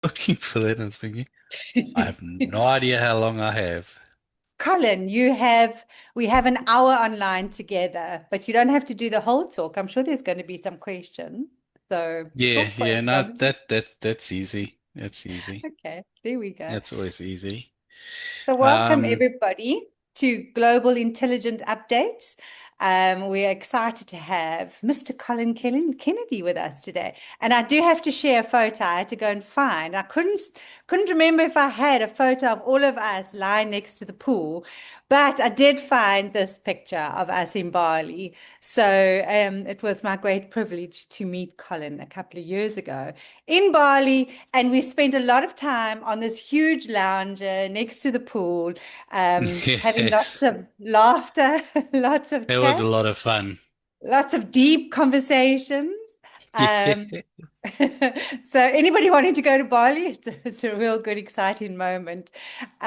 looking for that and I was thinking, I have no idea how long I have. Colin, we have an hour online together, but you don't have to do the whole talk. I'm sure there's going to be some questions. So Yeah, talk for yeah, as no, long as that's easy. That's easy. okay, there we go. That's always easy. So, welcome Um, everybody to Global Intelligent Updates. We're excited to have Mr. Colin Kennedy with us today. And I do have to share a photo I had to go and find. I couldn't remember if I had a photo of all of us lying next to the pool, but I did find this picture of us in Bali. So it was my great privilege to meet Colin a couple of years ago in Bali, and we spent a lot of time on this huge lounger next to the pool, having lots yes, of laughter, lots of it was chat, a lot of fun. lots of deep conversations. Yeah, Um, so anybody wanting to go to Bali, it's a real good, exciting moment.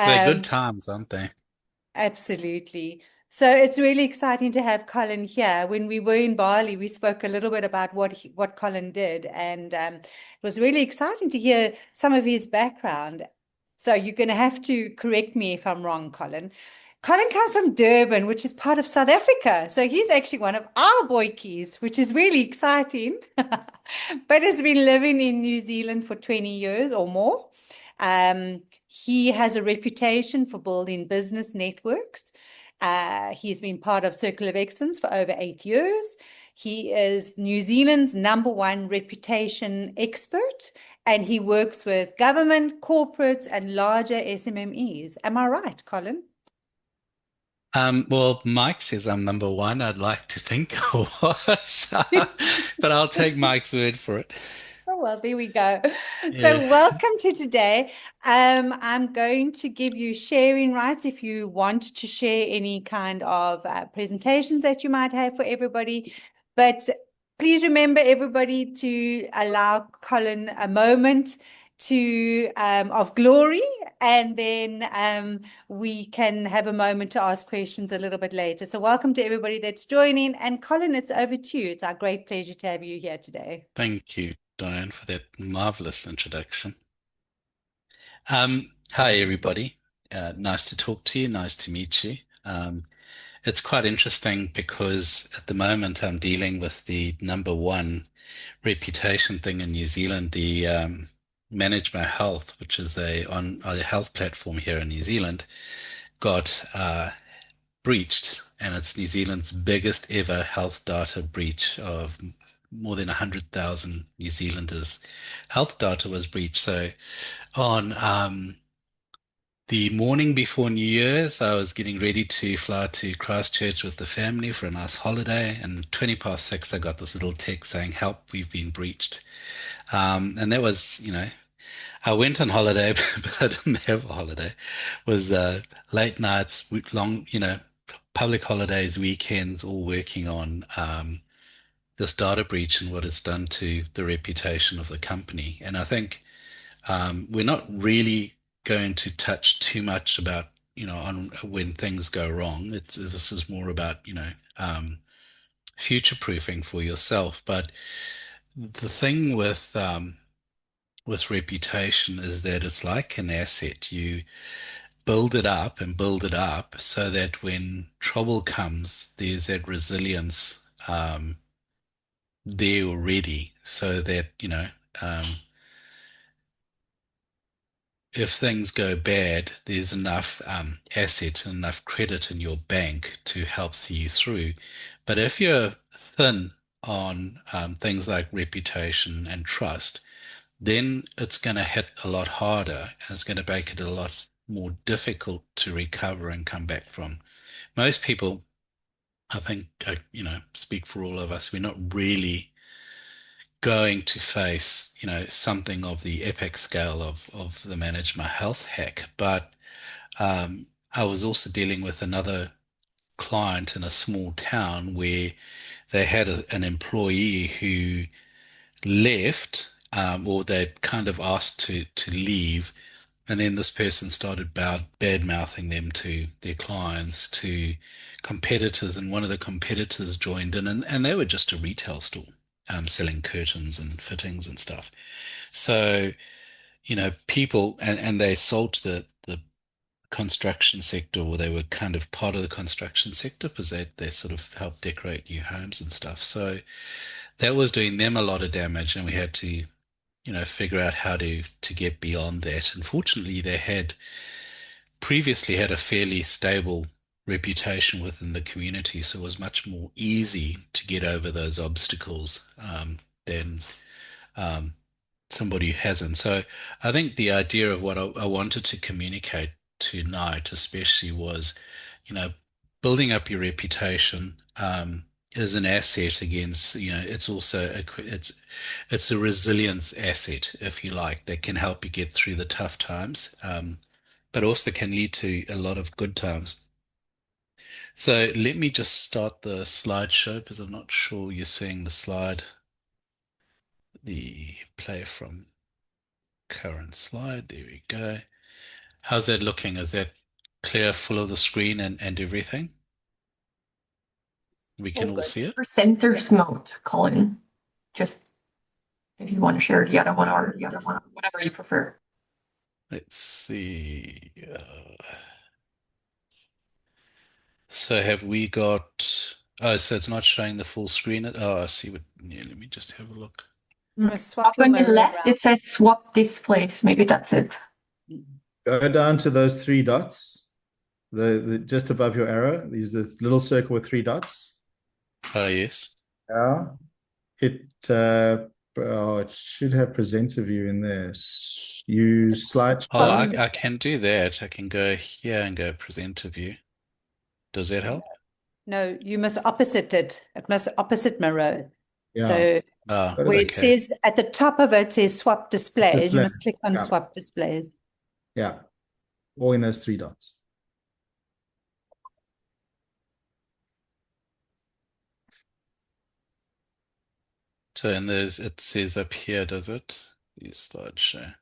they're good Um, times, aren't they? Absolutely. So it's really exciting to have Colin here. When we were in Bali, we spoke a little bit about what Colin did, and it was really exciting to hear some of his background. So you're going to have to correct me if I'm wrong, Colin. Colin comes from Durban, which is part of South Africa. So he's actually one of our boykies, which is really exciting, but has been living in New Zealand for 20 years or more. He has a reputation for building business networks. He's been part of Circle of Excellence for over 8 years. He is New Zealand's #1 reputation expert, and he works with government, corporates, and larger SMMEs. Am I right, Colin? Well, Mike says I'm number one. I'd like to think I was, but I'll take Mike's word for it. Oh, well, there we go. Yeah, So, welcome to today. I'm going to give you sharing rights if you want to share any kind of presentations that you might have for everybody. But please remember, everybody, to allow Colin a moment to of glory, and then we can have a moment to ask questions a little bit later. So, welcome to everybody that's joining. And Colin, it's over to you. It's our great pleasure to have you here today. thank you, Diane, for that marvelous introduction. Hi, everybody. Nice to talk to you. Nice to meet you. It's quite interesting because at the moment I'm dealing with the number one reputation thing in New Zealand, the Manage My Health, which is a health platform here in New Zealand, got breached, and it's New Zealand's biggest ever health data breach of more than 100,000 New Zealanders. Health data was breached. So on the morning before New Year's, I was getting ready to fly to Christchurch with the family for a nice holiday, and 20 past 6, I got this little text saying, "Help, we've been breached." And that was, I went on holiday, but I didn't have a holiday. It was late nights, long, public holidays, weekends, all working on this data breach and what it's done to the reputation of the company. And I think we're not really going to touch too much about, on when things go wrong. This is more about, future proofing for yourself. But the thing with reputation is that it's like an asset. You build it up and build it up so that when trouble comes, there's that resilience there already, so that, um, if things go bad, there's enough asset and enough credit in your bank to help see you through. But if you're thin on things like reputation and trust, then it's going to hit a lot harder and it's going to make it a lot more difficult to recover and come back from. Most people, I think, speak for all of us, we're not really going to face, something of the epic scale of the Manage My Health hack. But I was also dealing with another client in a small town where they had an employee who left, or they kind of asked to leave, and then this person started bad mouthing them to their clients, to competitors, and one of the competitors joined in, and they were just a retail store, selling curtains and fittings and stuff. So people, and they sold to the construction sector, or they were kind of part of the construction sector because they sort of helped decorate new homes and stuff. So that was doing them a lot of damage, and we had to, figure out how to get beyond that. Unfortunately, they had previously had a fairly stable reputation within the community, so it was much more easy to get over those obstacles than um, somebody who hasn't. So I think the idea of what I wanted to communicate tonight, especially, was, you know, building up your reputation is an asset against, it's also it's a resilience asset, if you like, that can help you get through the tough times, but also can lead to a lot of good times. So let me just start the slideshow because I'm not sure you're seeing the slide, the play from current slide. There we go. How's that looking? Is that clear, full of the screen and everything? We can All all good. see it. Presenters mode, Colin. Just if you want to share the other one or the other one, whatever you prefer. Let's see. So have we got? Oh, so it's not showing the full screen. Oh, I see what. Yeah, let me just have a look. You must swap Up your on the mirror left, around. it says swap displays. Maybe that's it. Go down to those three dots, the just above your arrow. Use this little circle with three dots. Oh, yes. Yeah. Hit. Oh, it should have presenter view in there. Use Oh, slideshow. I can do that. I can go here and go presenter view. Does that help? No, you must opposite it. It must opposite mirror. Yeah. So Oh, Got it. where it okay. says at the top of it says swap displays, you Display. must click on Yeah. swap displays. Yeah. All in those three dots. So, and it says up here, does it? Use slideshow.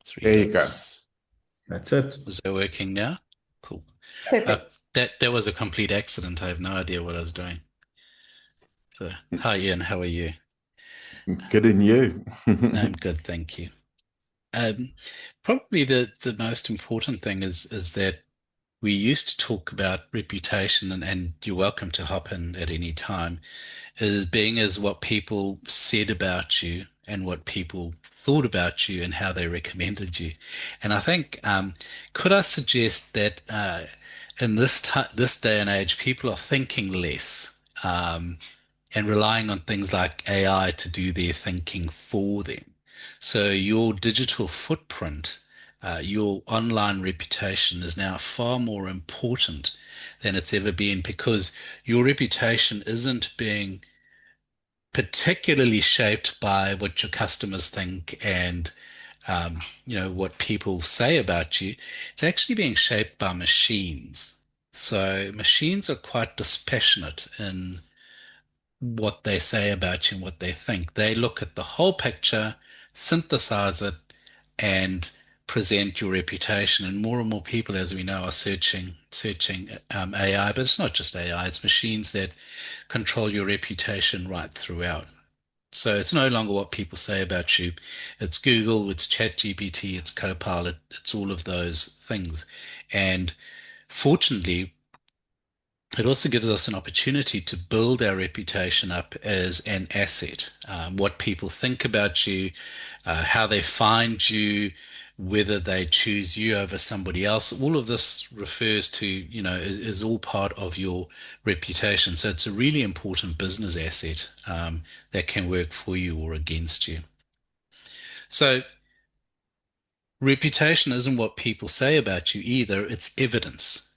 Three There you go. dots. That's it. Is that working now? Cool. Perfect. That was a complete accident. I have no idea what I was doing. So, hi Ian, how are you? Good in you. I'm good, thank you. Probably the most important thing is that we used to talk about reputation, and you're welcome to hop in at any time, is being as what people said about you and what people thought about you and how they recommended you. And I think, could I suggest that in this day and age, people are thinking less and relying on things like AI to do their thinking for them. So your digital footprint, your online reputation is now far more important than it's ever been, because your reputation isn't being particularly shaped by what your customers think and what people say about you. It's actually being shaped by machines. So machines are quite dispassionate in what they say about you and what they think. They look at the whole picture, synthesize it, and present your reputation. And more people, as we know, are searching AI. But it's not just AI; it's machines that control your reputation right throughout. So it's no longer what people say about you. It's Google, it's ChatGPT, it's Copilot, it's all of those things. And fortunately, it also gives us an opportunity to build our reputation up as an asset. What people think about you, how they find you, whether they choose you over somebody else. All of this refers to, is all part of your reputation. So it's a really important business asset that can work for you or against you. So reputation isn't what people say about you either, it's evidence.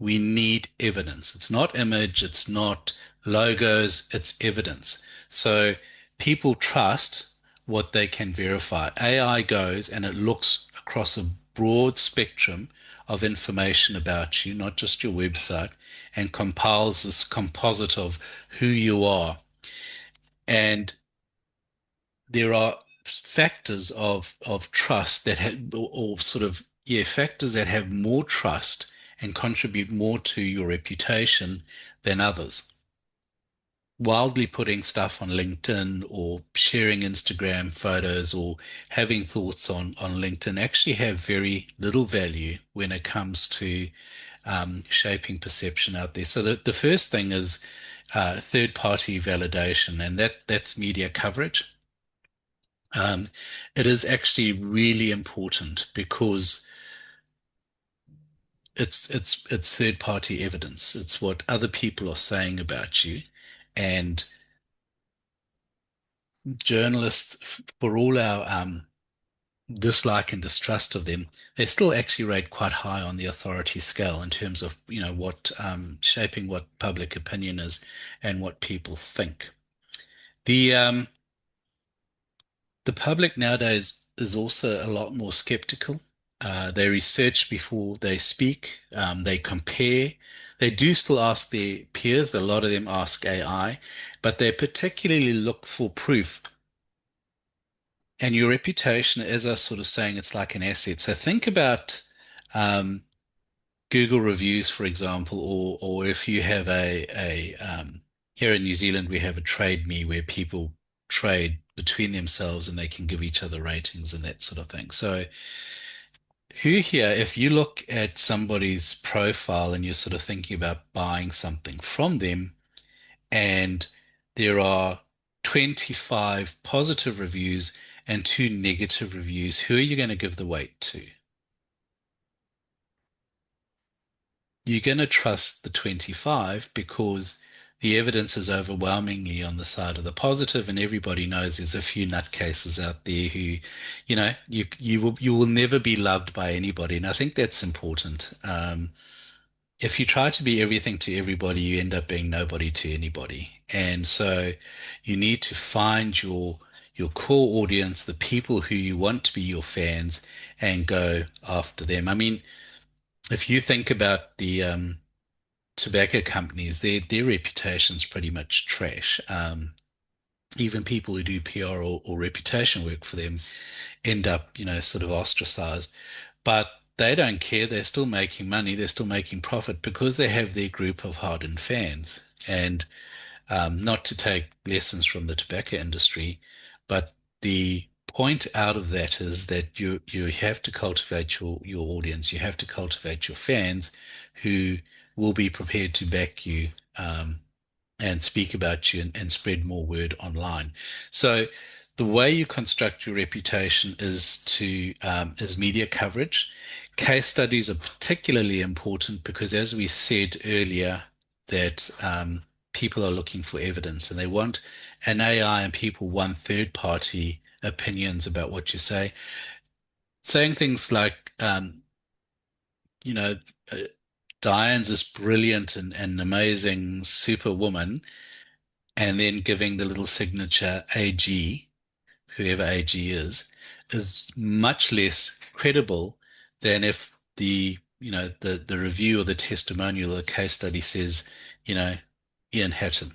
We need evidence. It's not image, it's not logos, it's evidence. So people trust what they can verify. AI goes and it looks across a broad spectrum of information about you, not just your website, and compiles this composite of who you are. And there are factors of trust that have, or sort of, factors that have more trust and contribute more to your reputation than others. wildly putting stuff on LinkedIn or sharing Instagram photos or having thoughts on LinkedIn actually have very little value when it comes to shaping perception out there. So the first thing is third-party validation, and that's media coverage. It is actually really important because it's third-party evidence. It's what other people are saying about you, and journalists, for all our dislike and distrust of them, they still actually rate quite high on the authority scale in terms of what shaping what public opinion is and what people think. The public nowadays is also a lot more skeptical. They research before they speak. They compare. They do still ask their peers. A lot of them ask AI, but they particularly look for proof. And your reputation, as I was sort of saying, it's like an asset. So think about um, Google reviews, for example, or if you have here in New Zealand, we have a Trade Me where people trade between themselves and they can give each other ratings and that sort of thing. So who here, if you look at somebody's profile and you're sort of thinking about buying something from them, and there are 25 positive reviews and 2 negative reviews, who are you going to give the weight to? You're going to trust the 25 because the evidence is overwhelmingly on the side of the positive, and everybody knows there's a few nutcases out there who, you will never be loved by anybody, and I think that's important. If you try to be everything to everybody, you end up being nobody to anybody, and so you need to find your core audience, the people who you want to be your fans, and go after them. I mean, if you think about the tobacco companies, their reputation's pretty much trash. Even people who do PR or reputation work for them end up, sort of ostracized. But they don't care. They're still making money. They're still making profit because they have their group of hardened fans. And not to take lessons from the tobacco industry, but the point out of that is that you have to cultivate your audience. You have to cultivate your fans who will be prepared to back you and speak about you and spread more word online. So the way you construct your reputation is media coverage. Case studies are particularly important because, as we said earlier, that people are looking for evidence and they want an AI, and people want third-party opinions about what you say. Saying things like, you know, uh, Diane's this brilliant and amazing superwoman, and then giving the little signature AG, whoever AG is much less credible than if the review or the testimonial or the case study says, Ian Hatton,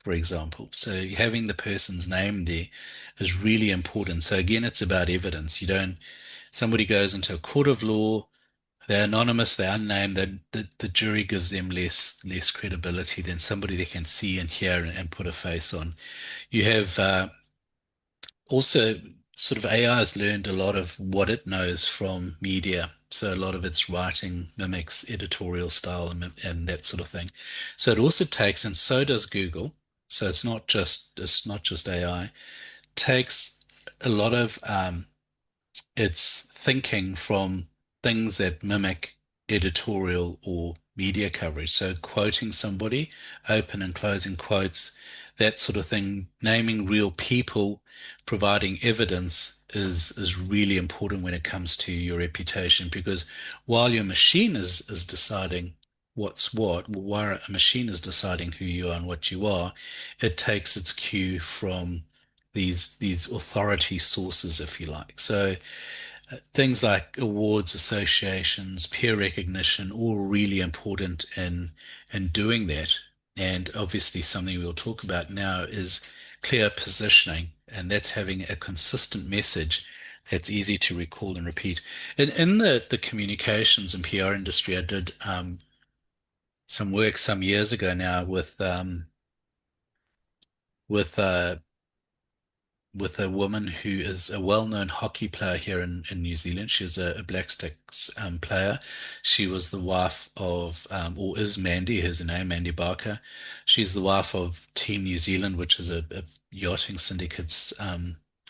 for example. So having the person's name there is really important. So again, it's about evidence. Somebody goes into a court of law, they're anonymous, they're unnamed, the jury gives them less credibility than somebody they can see and hear and put a face on. You have also sort of AI has learned a lot of what it knows from media. So a lot of its writing mimics editorial style and that sort of thing. So it also takes, and so does Google. So it's not just AI. Takes a lot of its thinking from things that mimic editorial or media coverage. So quoting somebody, open and closing quotes, that sort of thing, naming real people, providing evidence is really important when it comes to your reputation, because while your machine is deciding what's what, while a machine is deciding who you are and what you are, it takes its cue from these authority sources, if you like. So things like awards, associations, peer recognition, all really important in doing that. And obviously something we'll talk about now is clear positioning, and that's having a consistent message that's easy to recall and repeat. In the communications and PR industry, I did some work some years ago now with with a woman who is a well-known hockey player here in New Zealand. She's a Black Sticks player. She was the wife of, or is Mandy, here's her name, Mandy Barker. She's the wife of Team New Zealand, which is a yachting syndicate's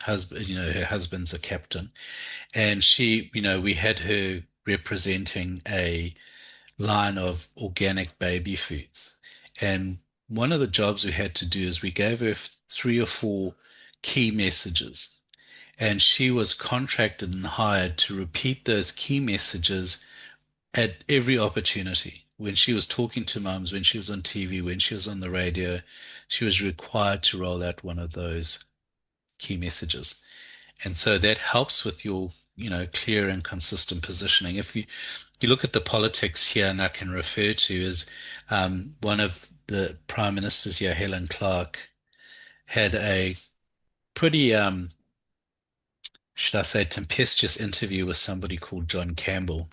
husband. Her husband's a captain. And she, we had her representing a line of organic baby foods. And one of the jobs we had to do is we gave her three or four key messages. And she was contracted and hired to repeat those key messages at every opportunity. When she was talking to mums, when she was on TV, when she was on the radio, she was required to roll out one of those key messages. And so that helps with your, clear and consistent positioning. If you look at the politics here, and I can refer to is one of the prime ministers here, Helen Clark, had a pretty, should I say, tempestuous interview with somebody called John Campbell.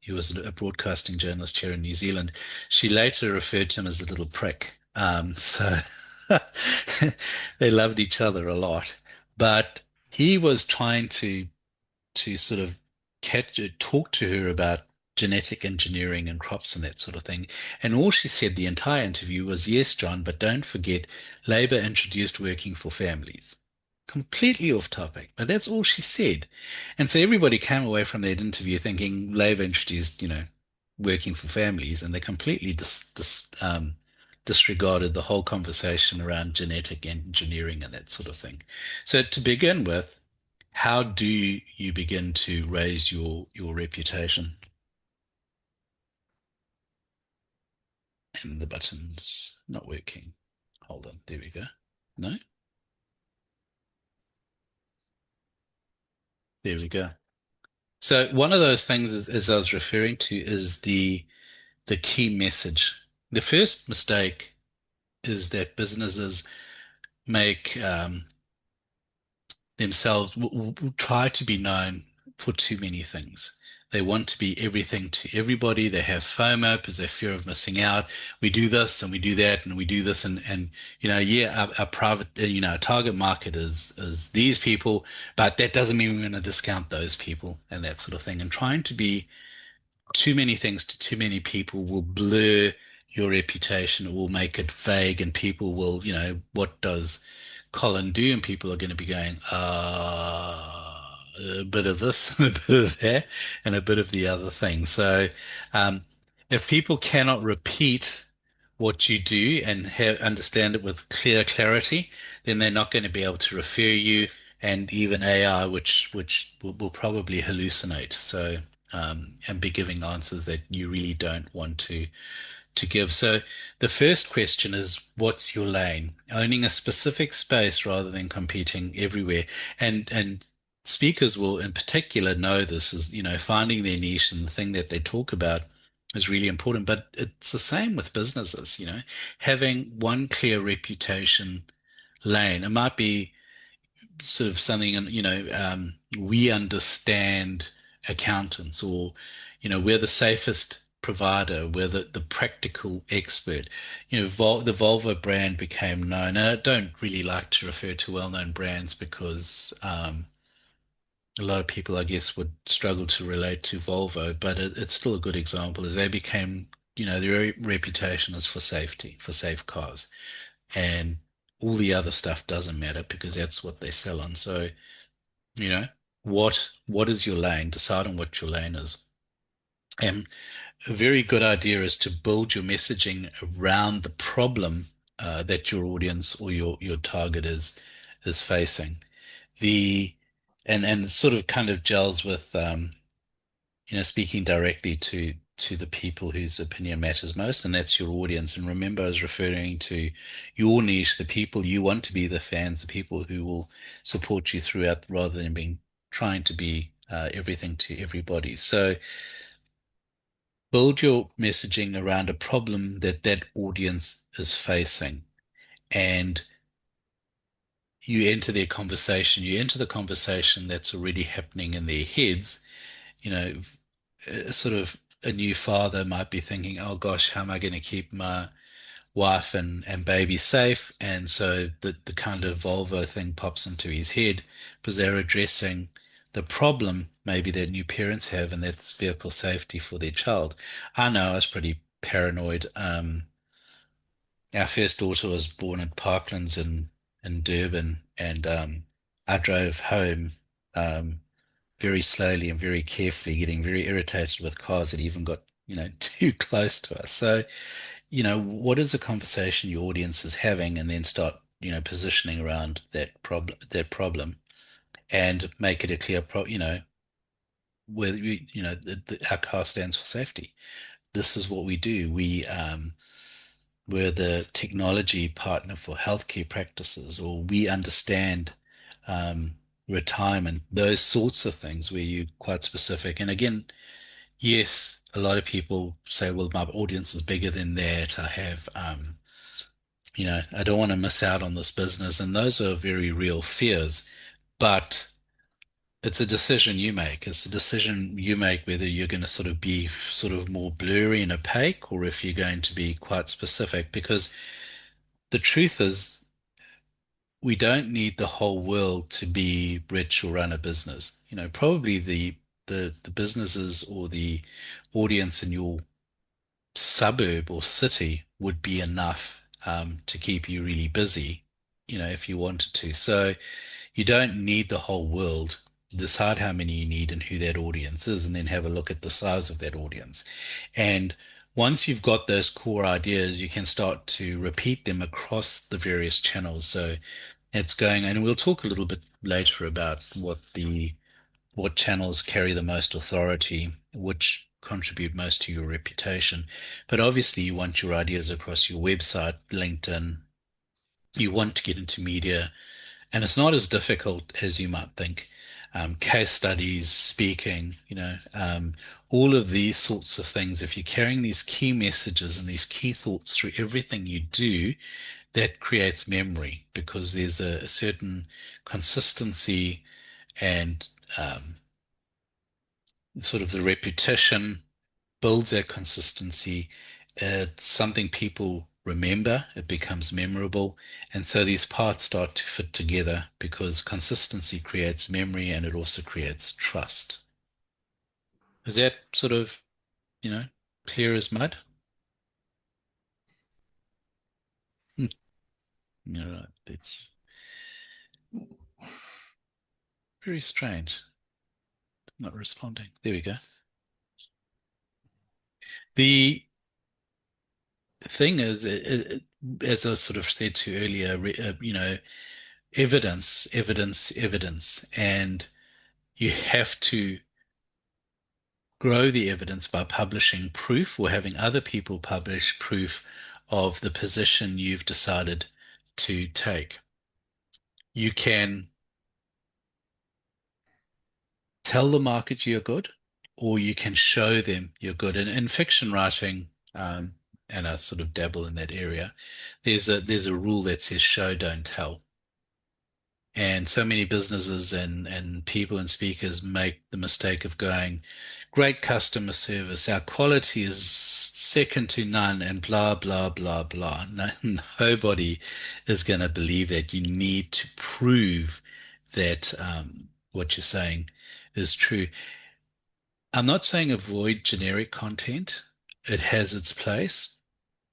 He was a broadcasting journalist here in New Zealand. She later referred to him as a little prick. So they loved each other a lot. But he was trying to sort of talk to her about genetic engineering and crops and that sort of thing. And all she said the entire interview was, yes, John, but don't forget, Labour introduced working for families. Completely off topic, but that's all she said. And so everybody came away from that interview thinking Labour introduced, working for families, and they completely disregarded the whole conversation around genetic engineering and that sort of thing. So to begin with, how do you begin to raise your reputation? And the button's not working. Hold on, there we go. No? There we go. So one of those things, as I was referring to, is the key message. The first mistake is that businesses make themselves will try to be known for too many things. They want to be everything to everybody. They have FOMO because they fear of missing out. We do this and we do that and we do this and our private our target market is these people, but that doesn't mean we're going to discount those people and that sort of thing. And trying to be too many things to too many people will blur your reputation. It will make it vague, and people will, what does Colin do? And people are going to be going, a bit of this, a bit of that, and a bit of the other thing. So, if people cannot repeat what you do and understand it with clear clarity, then they're not going to be able to refer you, and even AI, which will probably hallucinate. So, and be giving answers that you really don't want to give. So the first question is, what's your lane? Owning a specific space rather than competing everywhere. And speakers will in particular know this is, finding their niche and the thing that they talk about is really important. But it's the same with businesses, having one clear reputation lane. It might be sort of something, we understand accountants, or, we're the safest provider, we're the practical expert. The Volvo brand became known, and I don't really like to refer to well-known brands because a lot of people, I guess, would struggle to relate to Volvo, but it's still a good example as they became, their reputation is for safety, for safe cars. And all the other stuff doesn't matter because that's what they sell on. So, what is your lane? Decide on what your lane is. And a very good idea is to build your messaging around the problem that your audience or your target is facing. And sort of kind of gels with speaking directly to the people whose opinion matters most, and that's your audience. And remember, I was referring to your niche, the people you want to be the fans, the people who will support you throughout, rather than trying to be everything to everybody. So build your messaging around a problem that audience is facing, and you enter their conversation. You enter the conversation that's already happening in their heads. Sort of a new father might be thinking, oh gosh, how am I going to keep my wife and baby safe. And so the kind of Volvo thing pops into his head because they're addressing the problem maybe that new parents have, and that's vehicle safety for their child. I know I was pretty paranoid. Our first daughter was born at Parklands in Durban, and I drove home very slowly and very carefully, getting very irritated with cars that even got, too close to us. So, what is the conversation your audience is having, and then start, positioning around that problem, and make it a clear where our car stands for safety. This is what we do. We're the technology partner for healthcare practices, or we understand um, retirement, those sorts of things where you're quite specific. And again, yes, a lot of people say, well, my audience is bigger than that. I have, I don't want to miss out on this business. And those are very real fears. But it's a decision you make. It's a decision you make whether you're going to sort of be sort of more blurry and opaque, or if you're going to be quite specific. Because the truth is, we don't need the whole world to be rich or run a business. Probably the businesses or the audience in your suburb or city would be enough to keep you really busy, if you wanted to. So you don't need the whole world. Decide how many you need and who that audience is, and then have a look at the size of that audience. And once you've got those core ideas, you can start to repeat them across the various channels. So it's going, and we'll talk a little bit later about what channels carry the most authority, which contribute most to your reputation. But obviously, you want your ideas across your website, LinkedIn. You want to get into media, and it's not as difficult as you might think. Case studies, speaking, all of these sorts of things. If you're carrying these key messages and these key thoughts through everything you do, that creates memory, because there's a certain consistency and sort of the repetition builds that consistency. It's something people remember, it becomes memorable. And so these parts start to fit together because consistency creates memory and it also creates trust. Is that sort of, clear as mud? Hmm. It's very strange. Not responding. There we go. The thing is, as I sort of said to you earlier, evidence, evidence, evidence, and you have to grow the evidence by publishing proof or having other people publish proof of the position you've decided to take. You can tell the market you're good, or you can show them you're good. And in fiction writing, and I sort of dabble in that area, there's a rule that says show, don't tell. And so many businesses and people and speakers make the mistake of going, great customer service, our quality is second to none, and blah, blah, blah, blah. No, nobody is going to believe that. You need to prove that what you're saying is true. I'm not saying avoid generic content. It has its place.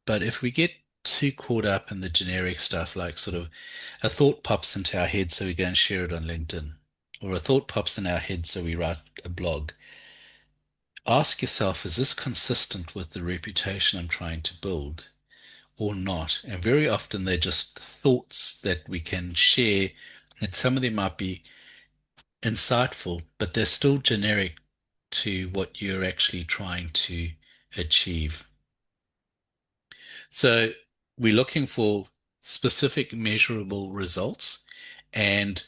But if we get too caught up in the generic stuff, like sort of a thought pops into our head, so we go and share it on LinkedIn, or a thought pops in our head, so we write a blog. Ask yourself, is this consistent with the reputation I'm trying to build or not? And very often they're just thoughts that we can share, and some of them might be insightful, but they're still generic to what you're actually trying to achieve. So we're looking for specific measurable results, and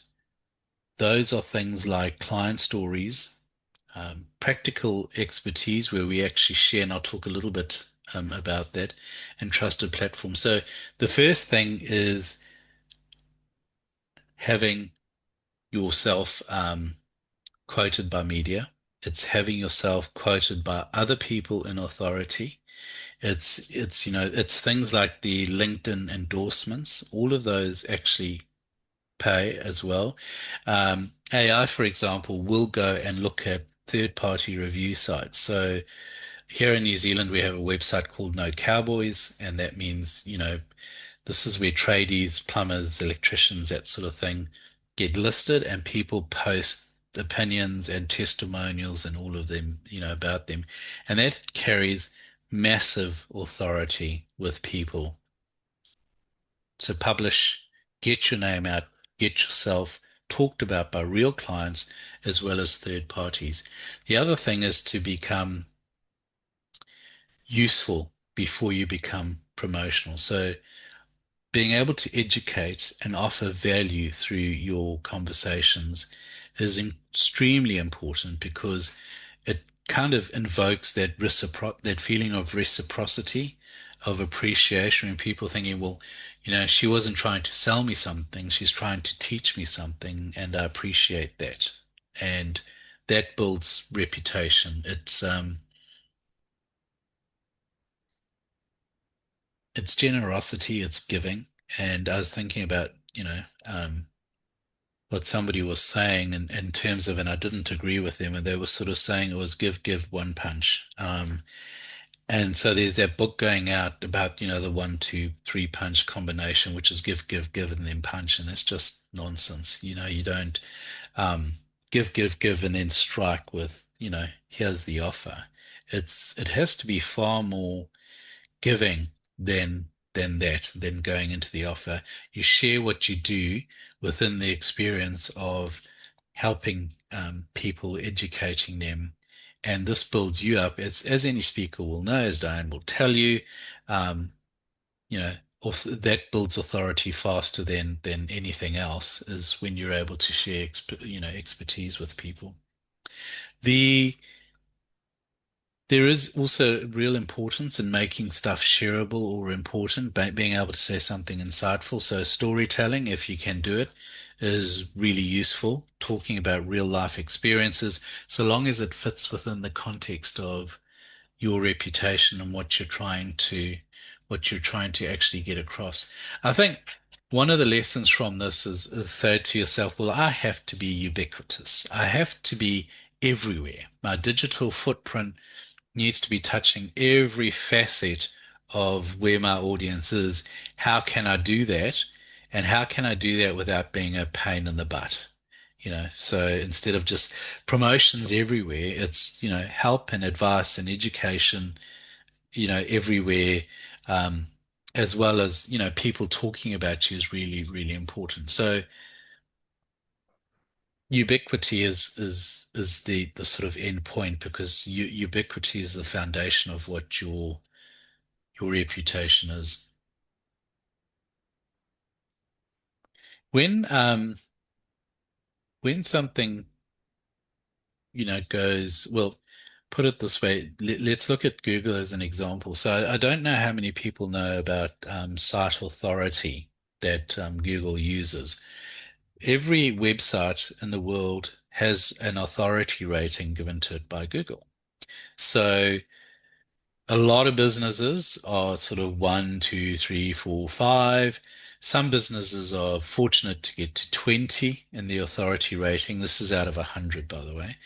those are things like client stories, practical expertise where we actually share, and I'll talk a little bit about that, and trusted platforms. So the first thing is having yourself quoted by media. It's having yourself quoted by other people in authority. It's things like the LinkedIn endorsements. All of those actually pay as well. AI, for example, will go and look at third-party review sites. So here in New Zealand, we have a website called No Cowboys, and that means, this is where tradies, plumbers, electricians, that sort of thing get listed, and people post opinions and testimonials and all of them, about them. And that carries massive authority with people. So publish, get your name out, get yourself talked about by real clients as well as third parties. The other thing is to become useful before you become promotional. So being able to educate and offer value through your conversations is extremely important, because it kind of invokes that feeling of reciprocity, of appreciation, and people thinking, well, she wasn't trying to sell me something, she's trying to teach me something, and I appreciate that. And that builds reputation. It's generosity, it's giving. And I was thinking about, what somebody was saying in terms of, and I didn't agree with them, and they were sort of saying it was give, give, one punch. And so there's that book going out about, the 1, 2, 3 punch combination, which is give, give, give, and then punch. And that's just nonsense. You don't give, give, give, and then strike with, here's the offer. It has to be far more giving than going into the offer. You share what you do within the experience of helping people, educating them, and this builds you up, as any speaker will know, as Diane will tell you. You know, that builds authority faster than anything else, is when you're able to share expertise with people. There is also real importance in making stuff shareable or important, being able to say something insightful. So storytelling, if you can do it, is really useful. Talking about real life experiences, so long as it fits within the context of your reputation and what you're trying to actually get across. I think one of the lessons from this is say to yourself, well, I have to be ubiquitous. I have to be everywhere. My digital footprint needs to be touching every facet of where my audience is. How can I do that? And how can I do that without being a pain in the butt? So instead of just promotions everywhere, it's, help and advice and education, everywhere, as well as, people talking about you is really, really important. So ubiquity is the sort of end point, because ubiquity is the foundation of what your reputation is. When something goes well, put it this way, let's look at Google as an example. So I don't know how many people know about site authority that Google uses. Every website in the world has an authority rating given to it by Google. So a lot of businesses are sort of 1, 2, 3, 4, 5. Some businesses are fortunate to get to 20 in the authority rating. This is out of 100, by the way.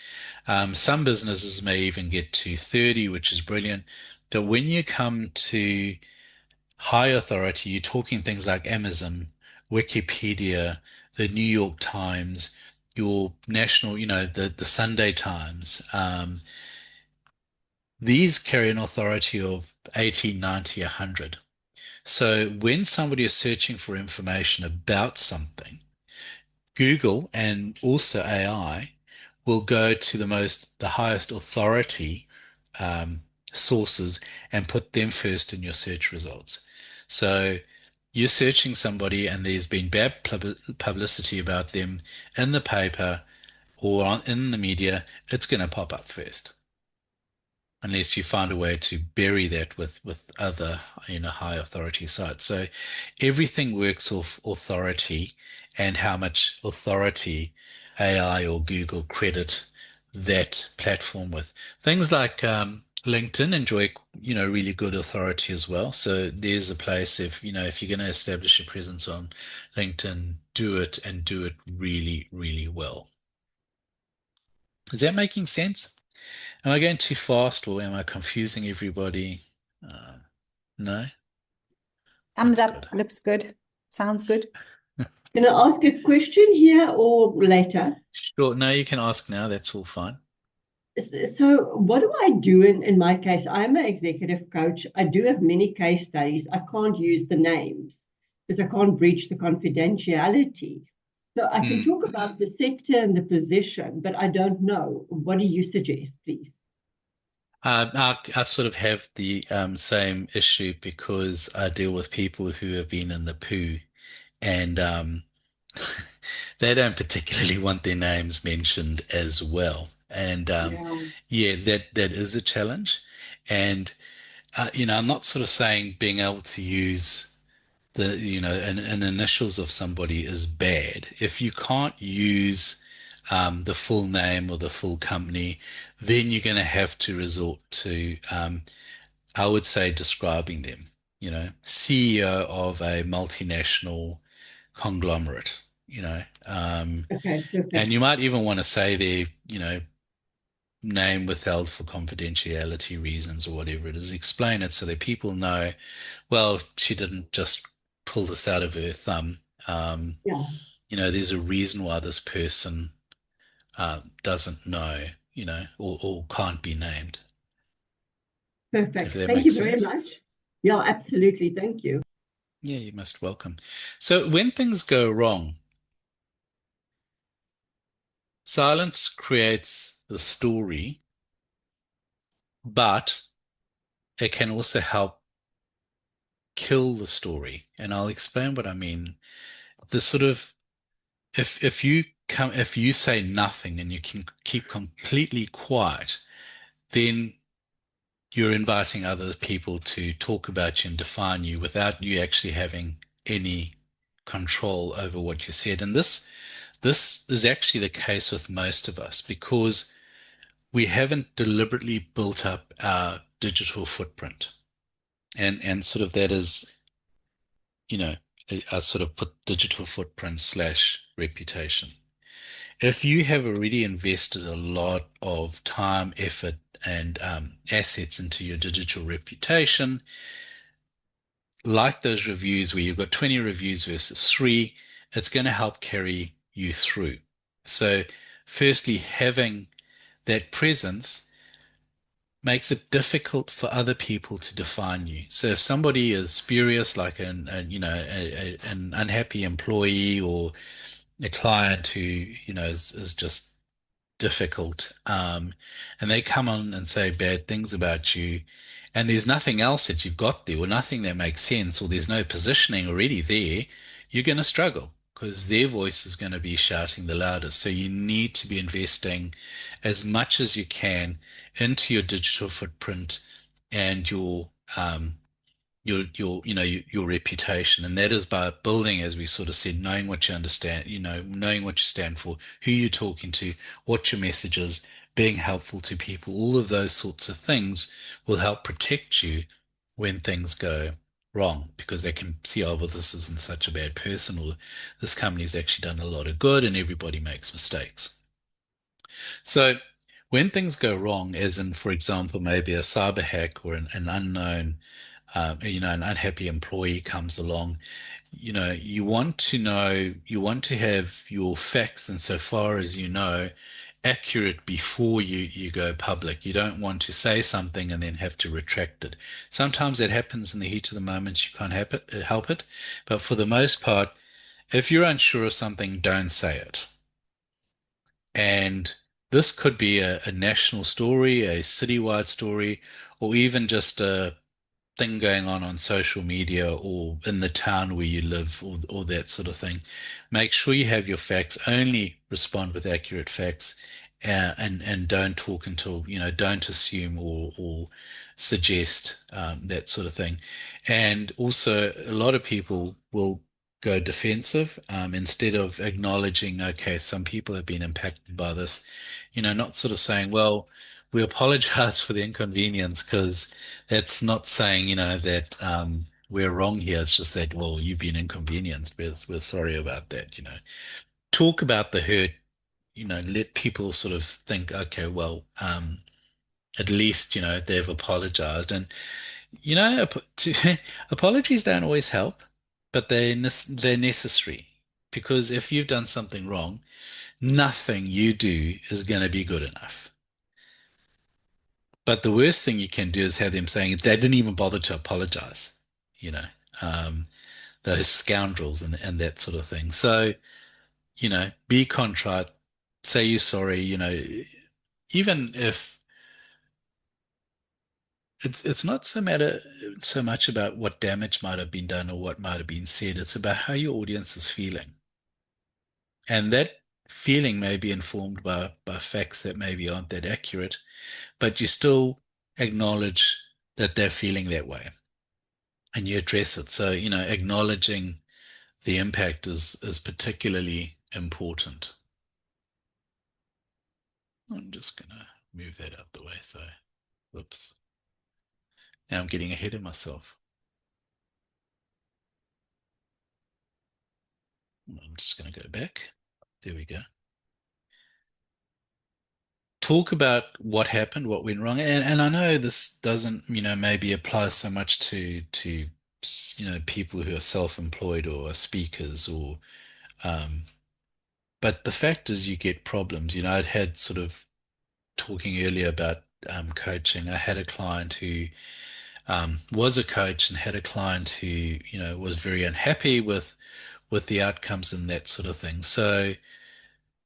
Some businesses may even get to 30, which is brilliant. But when you come to high authority, you're talking things like Amazon, Wikipedia, the New York Times, your national, the Sunday Times. These carry an authority of 80, 90, 100. So when somebody is searching for information about something, Google and also AI will go to the highest authority sources and put them first in your search results. So you're searching somebody and there's been bad publicity about them in the paper or in the media, it's going to pop up first, unless you find a way to bury that with other high authority sites. So everything works off authority and how much authority AI or Google credit that platform with. Things like LinkedIn enjoy, really good authority as well. So there's a place if you're going to establish a presence on LinkedIn, do it and do it really, really well. Is that making sense? Am I going too fast or am I confusing everybody? No? Thumbs That's up. good. Looks good. Sounds good. Can I ask a question here or later? Sure. No, you can ask now. That's all fine. So what do I do in my case? I'm an executive coach. I do have many case studies. I can't use the names because I can't breach the confidentiality. So I can talk about the sector and the position, but I don't know. What do you suggest, please? I sort of have the same issue because I deal with people who have been in the poo and they don't particularly want their names mentioned as well. And Yeah. yeah, that is a challenge. And I'm not sort of saying being able to use an initials of somebody is bad. If you can't use the full name or the full company, then you're going to have to resort to, I would say, describing them. CEO of a multinational conglomerate. Okay, And perfect. you might even want to say their, name withheld for confidentiality reasons or whatever it is. Explain it so that people know, well, she didn't just pull this out of her thumb. Yeah, There's a reason why this person doesn't know, or can't be named, if perfect. that Thank makes you very sense. much. Yeah, absolutely. Thank you. Yeah, you're most welcome. So when things go wrong, silence creates the story, but it can also help kill the story. And I'll explain what I mean. The sort of if you say nothing and you can keep completely quiet, then you're inviting other people to talk about you and define you without you actually having any control over what you said. And this is actually the case with most of us because we haven't deliberately built up our digital footprint. And sort of that is, I sort of put digital footprint slash reputation. If you have already invested a lot of time, effort, and assets into your digital reputation, like those reviews where you've got 20 reviews versus three, it's going to help carry you through. So, firstly, having that presence makes it difficult for other people to define you. So if somebody is spurious, like an unhappy employee or a client who is just difficult, and they come on and say bad things about you, and there's nothing else that you've got there, or nothing that makes sense, or there's no positioning already there, you're going to struggle because their voice is going to be shouting the loudest. So you need to be investing as much as you can into your digital footprint and your reputation, and that is by building, as we sort of said, knowing what you understand, knowing what you stand for, who you're talking to, what your message is, being helpful to people. All of those sorts of things will help protect you when things go wrong, because they can see, oh, well, this isn't such a bad person, or this company's actually done a lot of good, and everybody makes mistakes. So when things go wrong, as in, for example, maybe a cyber hack or an unknown, an unhappy employee comes along, you want to have your facts, insofar as accurate before you go public. You don't want to say something and then have to retract it. Sometimes that happens in the heat of the moment. You can't help it. But for the most part, if you're unsure of something, don't say it. And this could be a national story, a citywide story, or even just a thing going on social media or in the town where you live, or that sort of thing. Make sure you have your facts. Only respond with accurate facts, and don't talk until, don't assume or suggest that sort of thing. And also, a lot of people will go defensive instead of acknowledging, okay, some people have been impacted by this. Not sort of saying, well, we apologize for the inconvenience, because that's not saying, that we're wrong here. It's just that, well, you've been inconvenienced. We're sorry about that. Talk about the hurt, let people sort of think, okay, well, at least, they've apologized. And, apologies don't always help, but they're necessary, because if you've done something wrong, nothing you do is going to be good enough. But the worst thing you can do is have them saying they didn't even bother to apologize, you know, um, those scoundrels and that sort of thing. So, be contrite, say you're sorry, even if it's not so much about what damage might have been done or what might have been said. It's about how your audience is feeling. And that feeling may be informed by facts that maybe aren't that accurate, but you still acknowledge that they're feeling that way and you address it. So, acknowledging the impact is particularly important. I'm just going to move that out the way. So, whoops. Now I'm getting ahead of myself. I'm just going to go back. There we go. Talk about what happened, what went wrong. And I know this doesn't, maybe apply so much to people who are self-employed or are speakers or but the fact is you get problems. I'd had sort of talking earlier about coaching. I had a client who was a coach and had a client who, was very unhappy with the outcomes and that sort of thing. So,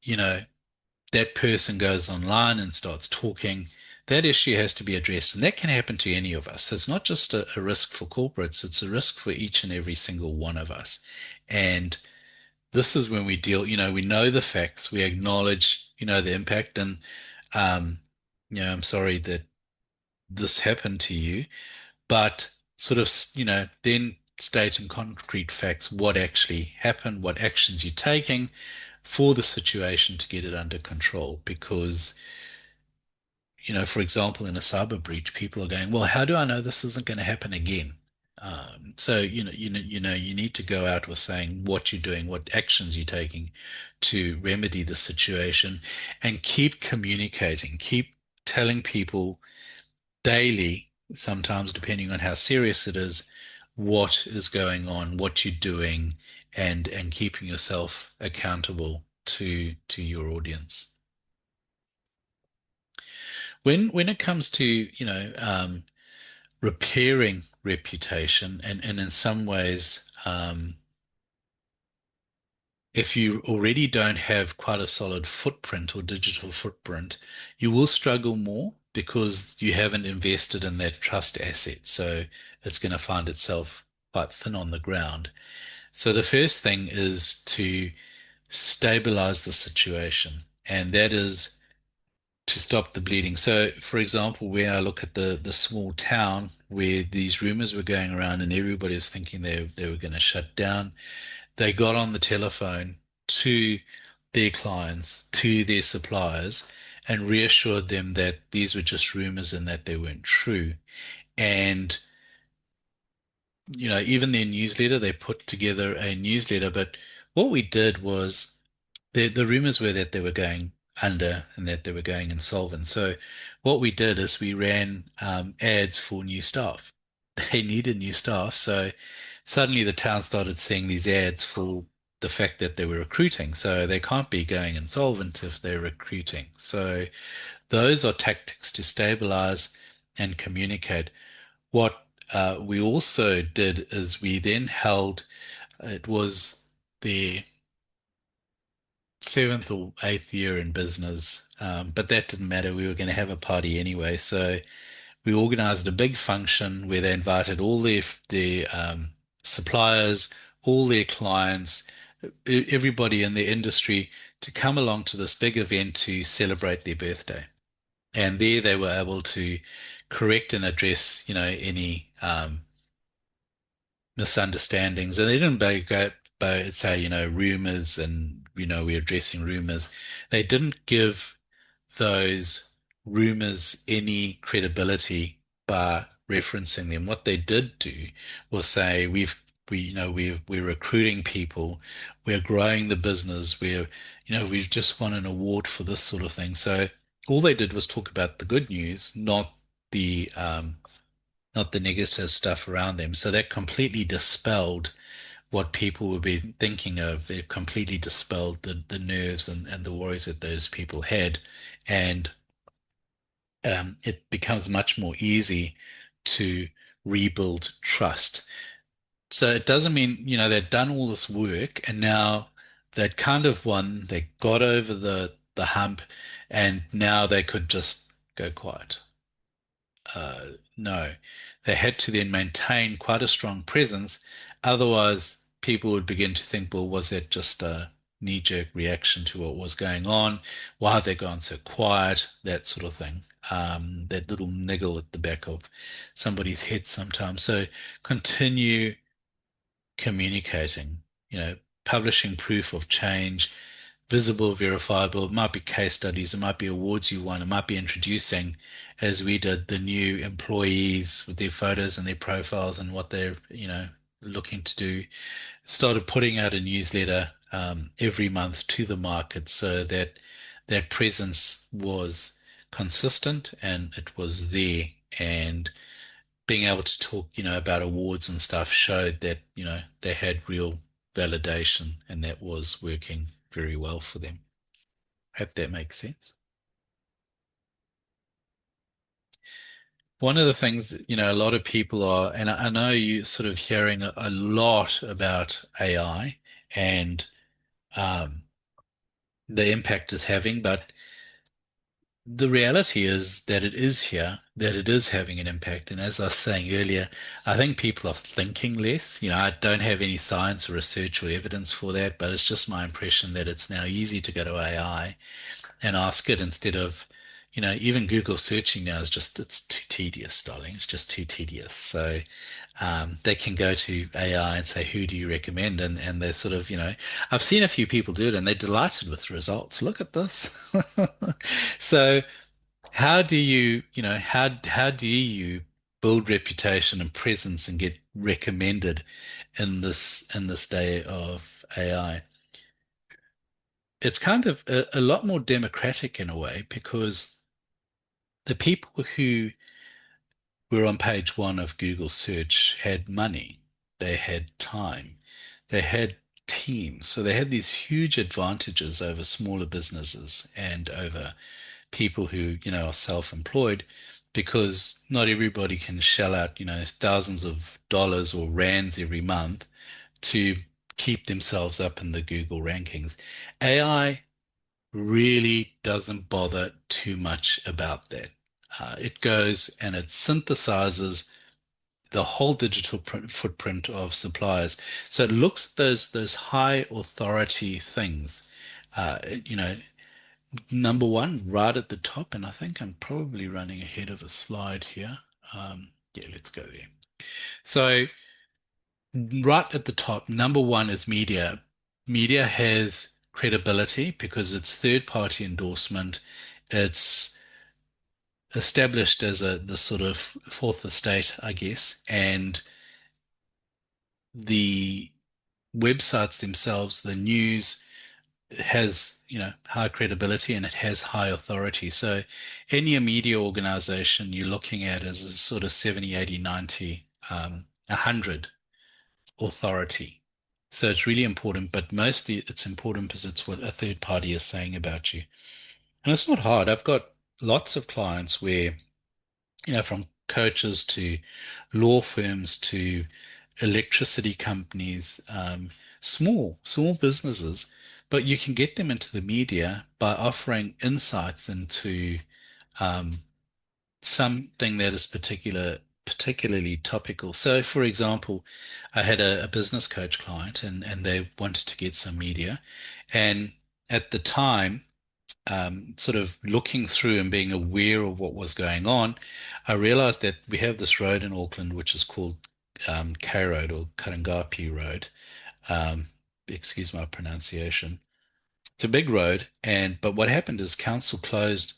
you know, that person goes online and starts talking. That issue has to be addressed, and that can happen to any of us. It's not just a risk for corporates, it's a risk for each and every single one of us. And this is when we deal, we know the facts, we acknowledge, the impact, and, I'm sorry that this happened to you, but sort of, then state in concrete facts what actually happened, what actions you're taking for the situation to get it under control. Because, for example, in a cyber breach, people are going, well, how do I know this isn't going to happen again? So, you need to go out with saying what you're doing, what actions you're taking to remedy the situation, and keep communicating, keep telling people daily, sometimes depending on how serious it is, what is going on, what you're doing, and keeping yourself accountable to your audience. When it comes to, repairing reputation, and in some ways, if you already don't have quite a solid footprint or digital footprint, you will struggle more because you haven't invested in that trust asset. So it's going to find itself quite thin on the ground. So the first thing is to stabilize the situation, and that is to stop the bleeding. So, for example, where I look at the small town where these rumors were going around and everybody was thinking they were going to shut down, they got on the telephone to their clients, to their suppliers, and reassured them that these were just rumors and that they weren't true. And, even their newsletter, they put together a newsletter. But what we did was the rumors were that they were going under and that they were going insolvent. So what we did is we ran ads for new staff. They needed new staff. So suddenly the town started seeing these ads for the fact that they were recruiting. So they can't be going insolvent if they're recruiting. So those are tactics to stabilize and communicate. What we also did is we then held, it was their 7th or 8th year in business, but that didn't matter. We were going to have a party anyway. So we organized a big function where they invited all their suppliers, all their clients, everybody in the industry to come along to this big event to celebrate their birthday. And there they were able to correct and address, any misunderstandings. And they didn't say, rumors and, we're addressing rumors. They didn't give those rumors any credibility by referencing them. What they did do was say, we're recruiting people, we're growing the business, we've just won an award for this sort of thing. So all they did was talk about the good news, not the negative stuff around them. So that completely dispelled what people would be thinking of. It completely dispelled the nerves and the worries that those people had. And it becomes much more easy to rebuild trust. So it doesn't mean, they've done all this work and now they'd kind of won, they got over the hump, and now they could just go quiet. No, they had to then maintain quite a strong presence. Otherwise, people would begin to think, well, was that just a knee-jerk reaction to what was going on? Why have they gone so quiet? That sort of thing. That little niggle at the back of somebody's head sometimes. So continue communicating, publishing proof of change, visible, verifiable. It might be case studies, it might be awards you won, it might be introducing, as we did, the new employees with their photos and their profiles and what they're, looking to do. Started putting out a newsletter every month to the market so that that presence was consistent and it was there. And being able to talk, about awards and stuff showed that, they had real validation and that was working very well for them. Hope that makes sense. One of the things, a lot of people are, and I know you're sort of hearing a lot about AI and the impact it's having, but the reality is that it is here, that it is having an impact. And as I was saying earlier, I think people are thinking less. I don't have any science or research or evidence for that, but it's just my impression that it's now easy to go to AI and ask it instead of, even Google searching now it's too tedious, darling. It's just too tedious. So they can go to AI and say, who do you recommend? And they're sort of, I've seen a few people do it and they're delighted with the results. Look at this. So how do you, how do you build reputation and presence and get recommended in this day of AI? It's kind of a lot more democratic in a way because the people who were on page one of Google search had money, they had time, they had teams. So they had these huge advantages over smaller businesses and over people who, are self-employed because not everybody can shell out, thousands of dollars or rands every month to keep themselves up in the Google rankings. AI really doesn't bother too much about that. It goes and it synthesizes the whole digital footprint of suppliers. So it looks at those high authority things. You know, number one, right at the top, and I think I'm probably running ahead of a slide here. Yeah, let's go there. So right at the top, number one is media. Media has credibility because it's third-party endorsement. It's established as the sort of fourth estate, I guess, and the websites themselves, the news has, high credibility and it has high authority. So any media organization you're looking at is a sort of 70, 80, 90, 100 authority. So it's really important, but mostly it's important because it's what a third party is saying about you. And it's not hard. I've got lots of clients where, from coaches to law firms to electricity companies, small businesses, but you can get them into the media by offering insights into something that is particularly topical. So, for example, I had a business coach client, and they wanted to get some media, and at the time, sort of looking through and being aware of what was going on, I realized that we have this road in Auckland which is called K Road or Karangapi Road. Um, Excuse my pronunciation. It's a big road, but what happened is council closed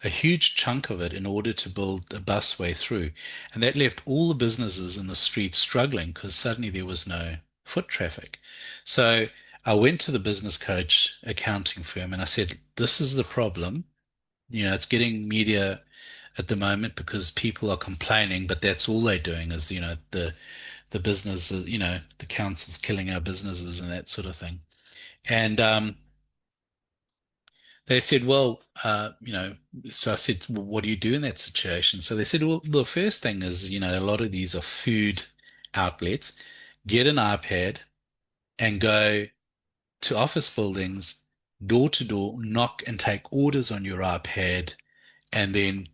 a huge chunk of it in order to build a busway through. And that left all the businesses in the street struggling because suddenly there was no foot traffic. So I went to the business coach accounting firm and I said, this is the problem. It's getting media at the moment because people are complaining, but that's all they're doing is, the business, the council's killing our businesses and that sort of thing. And they said, well, so I said, well, what do you do in that situation? So they said, well, the first thing is, a lot of these are food outlets. Get an iPad and go to office buildings, door to door, knock and take orders on your iPad, and then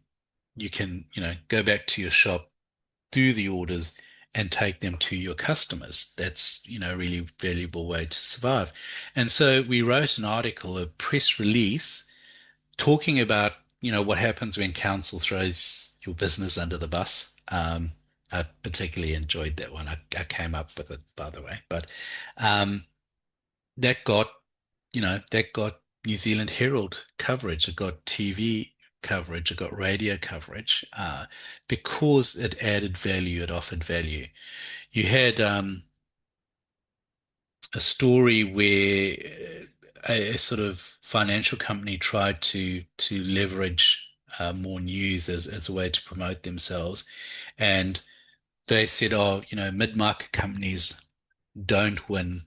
you can, go back to your shop, do the orders, and take them to your customers. That's, a really valuable way to survive. And so we wrote an article, a press release, talking about, what happens when council throws your business under the bus. I particularly enjoyed that one. I came up with it, by the way, but that got, that got New Zealand Herald coverage. It got TV coverage. It got radio coverage because it added value. It offered value. You had a story where a sort of financial company tried to leverage more news as a way to promote themselves, and they said, "Oh, mid-market companies don't win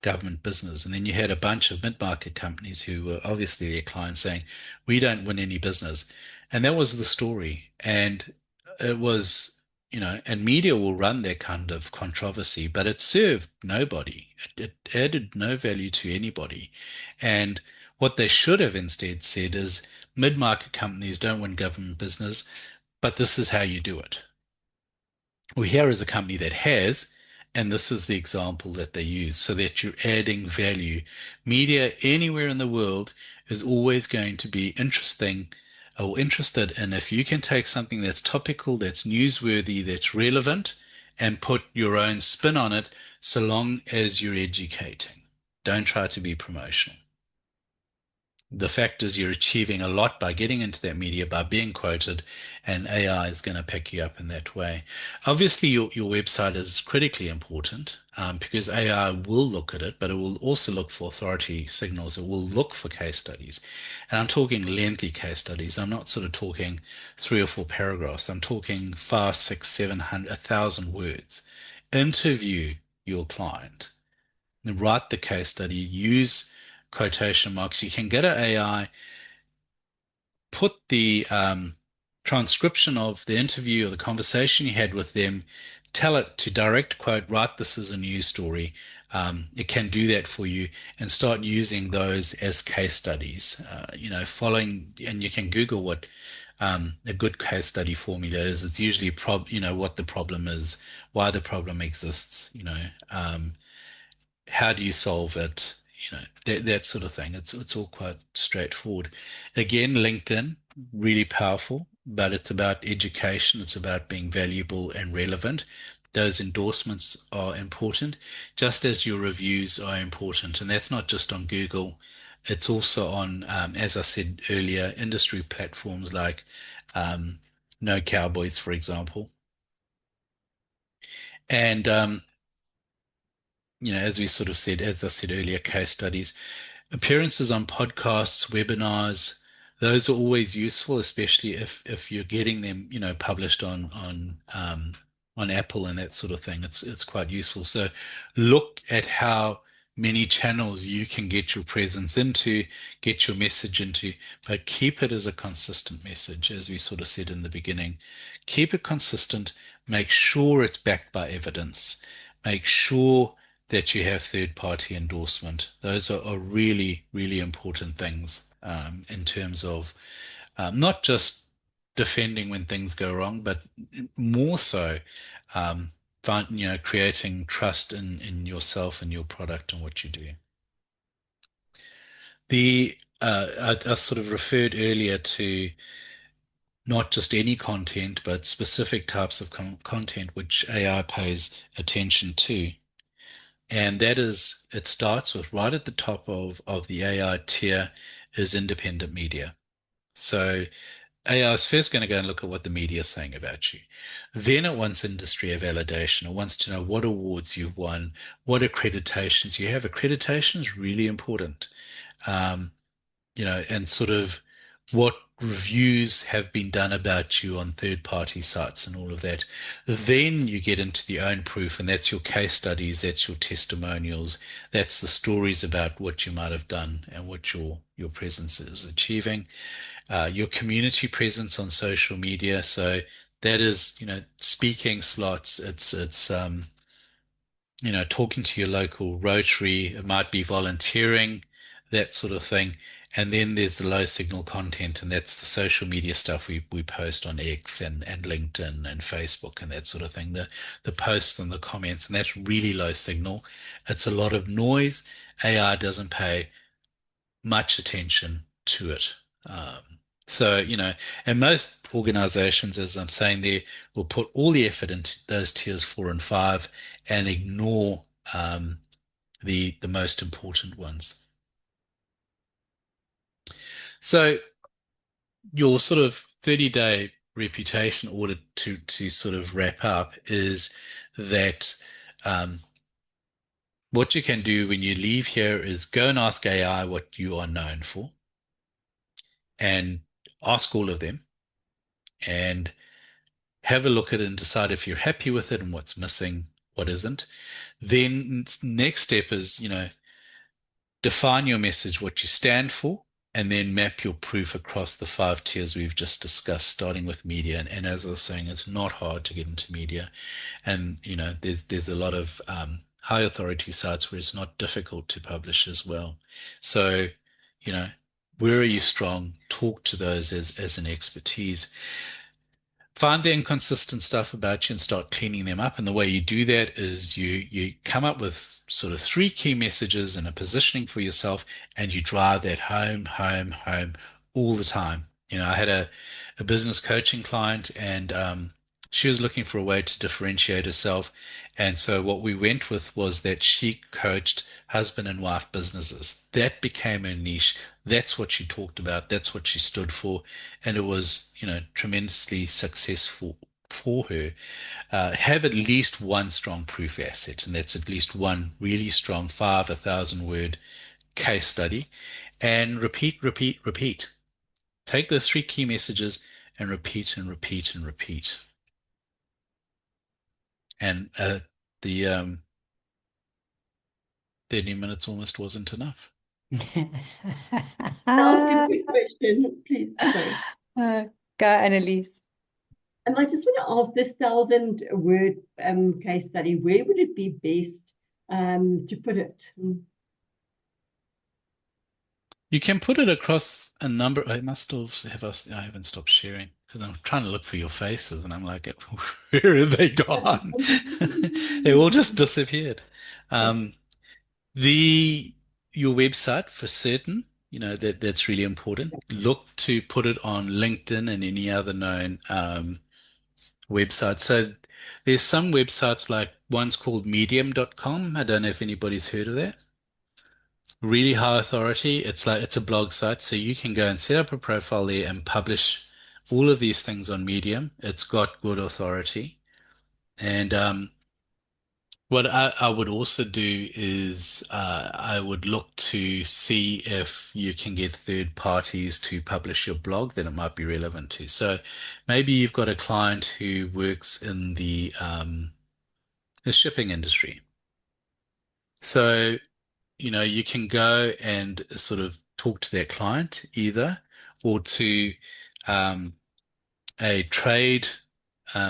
government business." And then you had a bunch of mid-market companies who were obviously their clients saying, "We don't win any business," and that was the story. And it was, and media will run that kind of controversy, but it served nobody. It added no value to anybody. And what they should have instead said is, mid-market companies don't win government business, but this is how you do it. Well, here is a company that has, and this is the example that they use, so that you're adding value. Media anywhere in the world is always going to be interesting or interested in if you can take something that's topical, that's newsworthy, that's relevant, and put your own spin on it, so long as you're educating. Don't try to be promotional. The fact is you're achieving a lot by getting into that media, by being quoted, and AI is going to pick you up in that way. Obviously, your website is critically important because AI will look at it, but it will also look for authority signals. It will look for case studies. And I'm talking lengthy case studies. I'm not sort of talking 3 or 4 paragraphs. I'm talking 5, 6, 700, 1,000 words. Interview your client. Write the case study. Use quotation marks. You can get an AI, put the transcription of the interview or the conversation you had with them, tell it to direct quote, write this as a news story. It can do that for you and start using those as case studies, following, and you can Google what a good case study formula is. It's usually, what the problem is, why the problem exists, how do you solve it? That sort of thing. It's all quite straightforward. Again, LinkedIn, really powerful, but it's about education. It's about being valuable and relevant. Those endorsements are important, just as your reviews are important. And that's not just on Google. It's also on, as I said earlier, industry platforms like No Cowboys, for example. And as we sort of said, as I said earlier, case studies, appearances on podcasts, webinars, those are always useful, especially if you're getting them, published on Apple and that sort of thing. It's quite useful. So look at how many channels you can get your presence into, get your message into, but keep it as a consistent message, as we sort of said in the beginning. Keep it consistent. Make sure it's backed by evidence. Make sure that you have third-party endorsement. Those are really, really important things in terms of not just defending when things go wrong, but more so creating trust in yourself and your product and what you do. I sort of referred earlier to not just any content, but specific types of content which AI pays attention to. And that is, it starts with right at the top of the AI tier is independent media. So AI is first going to go and look at what the media is saying about you. Then it wants industry validation. It wants to know what awards you've won, what accreditations you have. Accreditation is really important. Um, and sort of what reviews have been done about you on third-party sites and all of that. Then you get into the own proof, and that's your case studies, that's your testimonials, that's the stories about what you might have done and what your presence is achieving. Your community presence on social media. So that is, speaking slots. It's talking to your local Rotary. It might be volunteering, that sort of thing. And then there's the low signal content, and that's the social media stuff we post on X and LinkedIn and Facebook and that sort of thing. The posts and the comments, and that's really low signal. It's a lot of noise. AI doesn't pay much attention to it. So, and most organizations, as I'm saying there, will put all the effort into those tiers 4 and 5 and ignore the most important ones. So your sort of 30-day reputation audit to sort of wrap up is that what you can do when you leave here is go and ask AI what you are known for, and ask all of them and have a look at it and decide if you're happy with it and what's missing, what isn't. Then next step is, define your message, what you stand for, and then map your proof across the 5 tiers we've just discussed, starting with media. And as I was saying, it's not hard to get into media. And, there's a lot of high authority sites where it's not difficult to publish as well. So, where are you strong? Talk to those as an expertise. Find the inconsistent stuff about you and start cleaning them up. And the way you do that is you come up with sort of 3 key messages and a positioning for yourself, and you drive that home, home, home all the time. I had a business coaching client, and she was looking for a way to differentiate herself. And so what we went with was that she coached husband and wife businesses. That became her niche. That's what she talked about. That's what she stood for. And it was, tremendously successful for her. Have at least one strong proof asset, and that's at least one really strong 1,000 word case study, and repeat, repeat, repeat. Take those 3 key messages and repeat and repeat and repeat. And the 30 minutes almost wasn't enough. Ask a quick question, please. Sorry. Go, Annelies. And I just want to ask this 1,000 word case study, where would it be best to put it? You can put it across a number. I haven't stopped sharing because I'm trying to look for your faces, and I'm like, where have they gone? They all just disappeared. Your website for certain, that's really important. Look to put it on LinkedIn and any other known website. So there's some websites, like one's called medium.com. I don't know if anybody's heard of that. Really high authority. It's a blog site, so you can go and set up a profile there and publish all of these things on Medium. It's got good authority. And what I would also do is I would look to see if you can get third parties to publish your blog that it might be relevant to. So maybe you've got a client who works in the shipping industry. So, you can go and sort of talk to that client either, or to a trade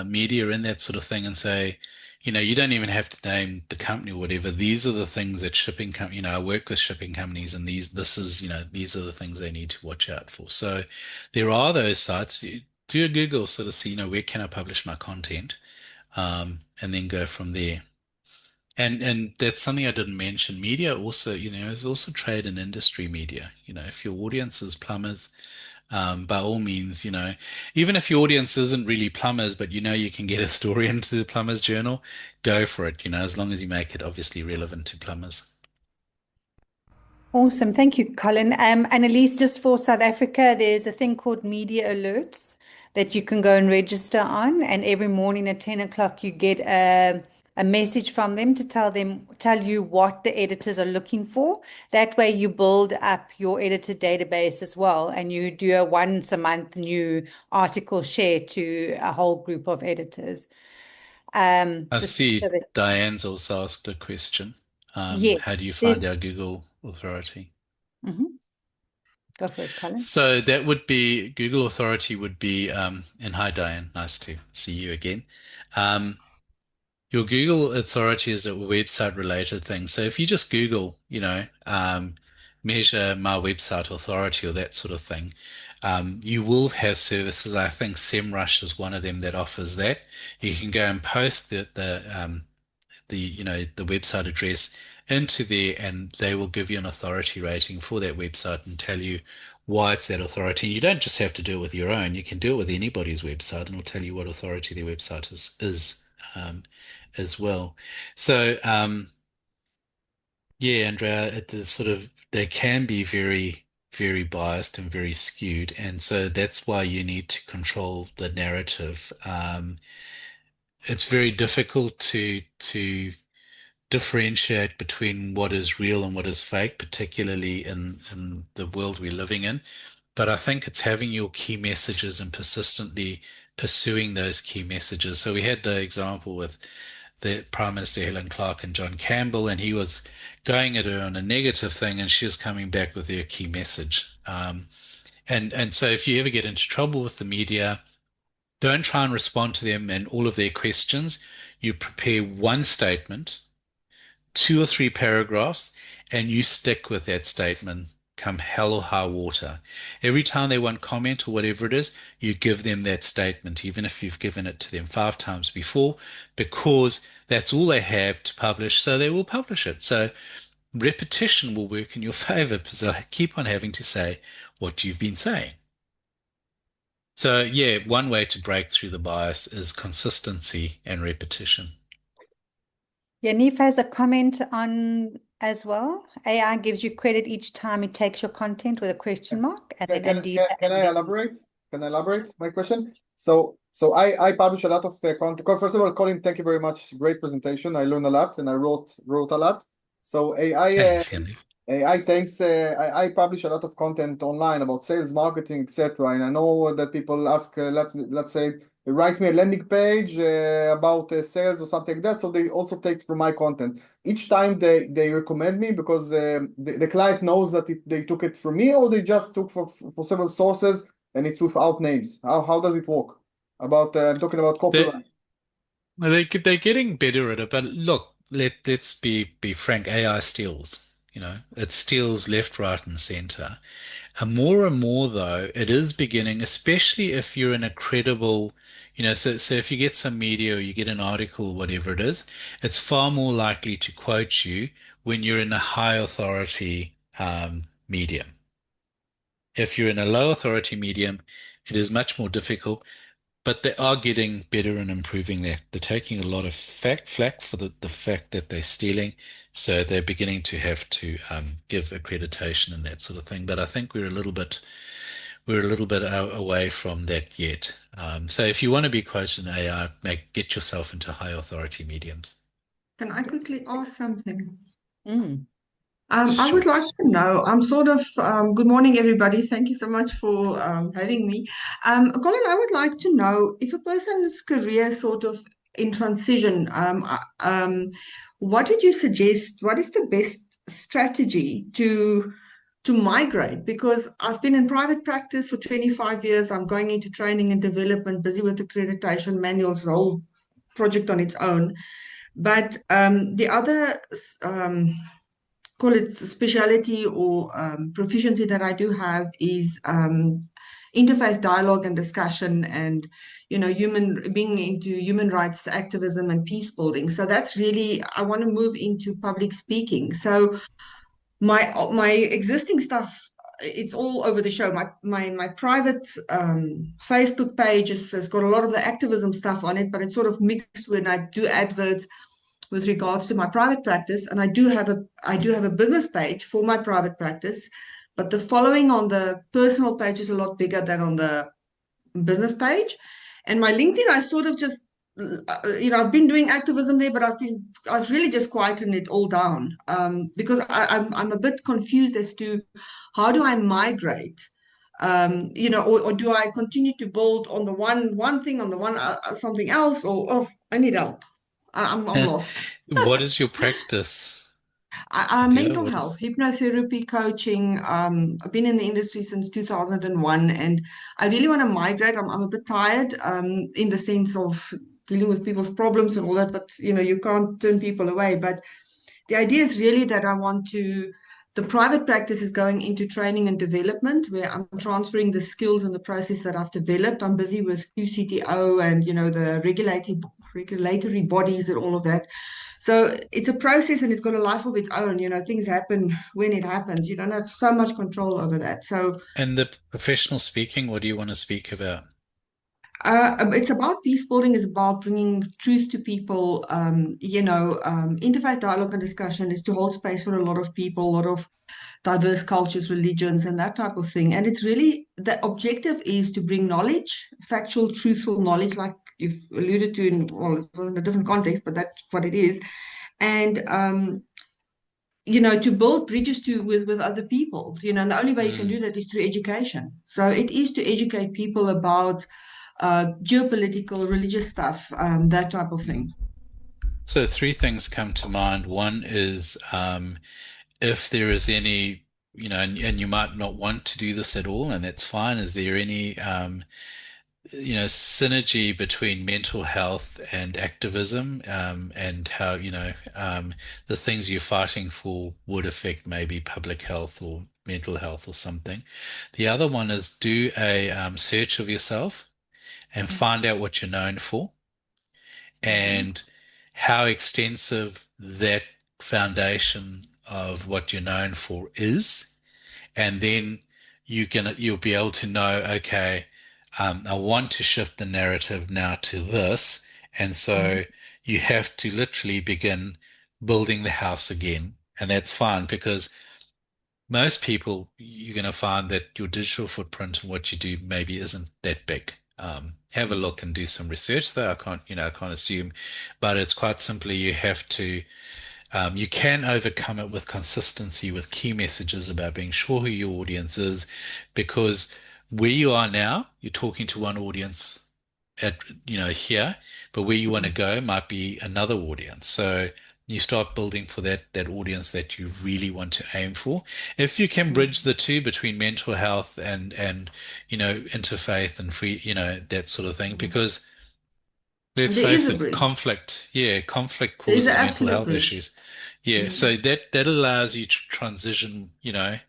media in that sort of thing, and say, you don't even have to name the company or whatever. These are the things that shipping company, I work with shipping companies, and these are the things they need to watch out for. So there are those sites. Do a Google, sort of see, where can I publish my content, and then go from there. And that's something I didn't mention. Media also, is also trade and industry media. If your audience is plumbers, by all means, even if your audience isn't really plumbers, but you can get a story into the Plumbers Journal, go for it, as long as you make it obviously relevant to plumbers. Awesome. Thank you, Colin. Annalise, just for South Africa, there's a thing called media alerts that you can go and register on. And every morning at 10 o'clock, you get a message from them to tell you what the editors are looking for. That way you build up your editor database as well. And you do a once a month new article share to a whole group of editors. I Just see so that, Diane's also asked a question. How yes, do you there's, find our Google authority? go for it, Colin. So that would be Google authority would be, and hi Diane, nice to see you again. Your Google authority is a website related thing. So if you just Google, measure my website authority or that sort of thing, you will have services. I think SEMrush is one of them that offers that. You can go and post the website address into there, and they will give you an authority rating for that website and tell you why it's that authority. You don't just have to do it with your own. You can do it with anybody's website, and it'll tell you what authority their website is as well. So yeah, Andrea, it is sort of they can be very, very biased and very skewed, and so that's why you need to control the narrative. It's very difficult to differentiate between what is real and what is fake, particularly in the world we're living in. But I think it's having your key messages and persistently pursuing those key messages. So we had the example with the Prime Minister Helen Clark and John Campbell, and he was going at her on a negative thing, and she was coming back with her key message. And so if you ever get into trouble with the media, don't try and respond to them and all of their questions. You prepare one statement, 2 or 3 paragraphs, and you stick with that statement come hell or high water. Every time they want comment or whatever it is, you give them that statement, even if you've given it to them 5 times before, because that's all they have to publish, so they will publish it. So repetition will work in your favor because I keep on having to say what you've been saying. So yeah, one way to break through the bias is consistency and repetition. Yaniv has a comment on as well. AI gives you credit each time it takes your content with a question mark. And then Can I elaborate? Can I elaborate my question? So I publish a lot of content. First of all, Colin, thank you very much. Great presentation. I learned a lot and I wrote a lot. So Thanks, Yaniv. I publish a lot of content online about sales, marketing, etc. And I know that people ask, let's say, write me a landing page about sales or something like that. So they also take from my content. Each time they recommend me because the client knows that they took it from me, or they just took for several sources and it's without names. How does it work? About I'm talking about copyright. They're getting better at it, but look, let's be frank. AI steals. It steals left, right, and center. And more though, it is beginning, especially if you're in a credible, so if you get some media or you get an article or whatever it is, it's far more likely to quote you when you're in a high authority medium. If you're in a low authority medium, it is much more difficult. But they are getting better and improving that. They're taking a lot of flack for the fact that they're stealing. So they're beginning to have to give accreditation and that sort of thing. But I think we're a little bit away from that yet. So if you want to be quoted in AI, get yourself into high authority mediums. Can I quickly ask something? Sure. I would like to know, good morning, everybody. Thank you so much for having me. Colin, I would like to know if a person's career sort of in transition, what would you suggest? What is the best strategy to migrate? Because I've been in private practice for 25 years. I'm going into training and development, busy with accreditation manuals, the whole project on its own. But the other call it speciality or proficiency that I do have is interfaith dialogue and discussion, and being into human rights activism and peace building. So that's really, I want to move into public speaking. So my existing stuff, it's all over the show. My private Facebook page has got a lot of the activism stuff on it, but it's sort of mixed when I do adverts. with regards to my private practice, and I do have a business page for my private practice, but the following on the personal page is a lot bigger than on the business page. And my LinkedIn, I sort of just, I've been doing activism there, but I've really just quietened it all down, because I'm a bit confused as to how do I migrate, or do I continue to build on the one thing, on the one something else, or oh, I need help. I'm lost. What is your practice? Mental health, hypnotherapy, coaching. I've been in the industry since 2001, and I really want to migrate. I'm a bit tired, in the sense of dealing with people's problems and all that, but you can't turn people away. But the idea is really that the private practice is going into training and development, where I'm transferring the skills and the process that I've developed. I'm busy with QCTO and, the regulatory bodies and all of that. So it's a process and it's got a life of its own. Things happen when it happens. You don't have so much control over that. So, And the professional speaking, what do you want to speak about? it's about peace building, is about bringing truth to people. Interfaith dialogue and discussion is to hold space for a lot of people, a lot of diverse cultures, religions, and that type of thing. And it's really, the objective is to bring knowledge, factual, truthful knowledge, like you've alluded to it was in a different context, but that's what it is. And, to build bridges with other people, and the only way you can do that is through education. So it is to educate people about geopolitical, religious stuff, that type of thing. So 3 things come to mind. One is if there is any, and you might not want to do this at all, and that's fine. Is there any, synergy between mental health and activism, and how, the things you're fighting for would affect maybe public health or mental health or something. The other one is do a search of yourself and find out what you're known for and how extensive that foundation of what you're known for is. And then you'll be able to know, okay, I want to shift the narrative now to this. And so you have to literally begin building the house again. And that's fine, because most people, you're going to find that your digital footprint and what you do maybe isn't that big. Have a look and do some research there. I can't assume, but it's quite simply you have to, you can overcome it with consistency, with key messages about being sure who your audience is, because where you are now, you're talking to one audience here, but where you want to go might be another audience. So you start building for that audience that you really want to aim for. If you can bridge the two between mental health and interfaith and free, that sort of thing, because let's face it, conflict causes mental health issues. Yeah, so that allows you to transition,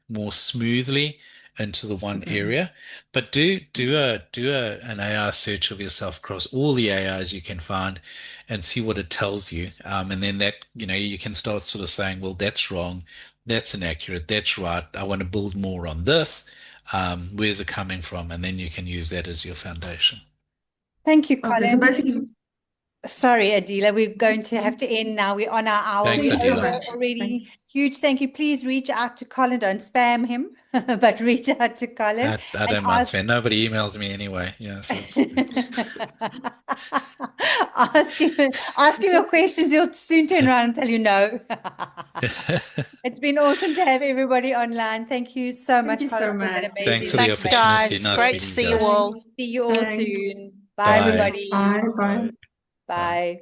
more smoothly into the one area. But do an AI search of yourself across all the AIs you can find and see what it tells you. And then that, you can start sort of saying, well, that's wrong, that's inaccurate, that's right. I want to build more on this. Where's it coming from? And then you can use that as your foundation. Thank you, Colin. Okay, so basically, sorry, Adila, we're going to have to end now. We're on our hour. Thanks, Adila. Already. Thanks. Huge thank you. Please reach out to Colin. Don't spam him, but reach out to Colin. I don't mind spam. Nobody emails me anyway. Yeah, so ask him your questions. He'll soon turn around and tell you no. It's been awesome to have everybody online. Thank you so much. Thank you so much. Thanks for the opportunity. Guys. Nice Great to see you all. See you all Thanks. soon. Bye, Bye. everybody. Bye. Bye.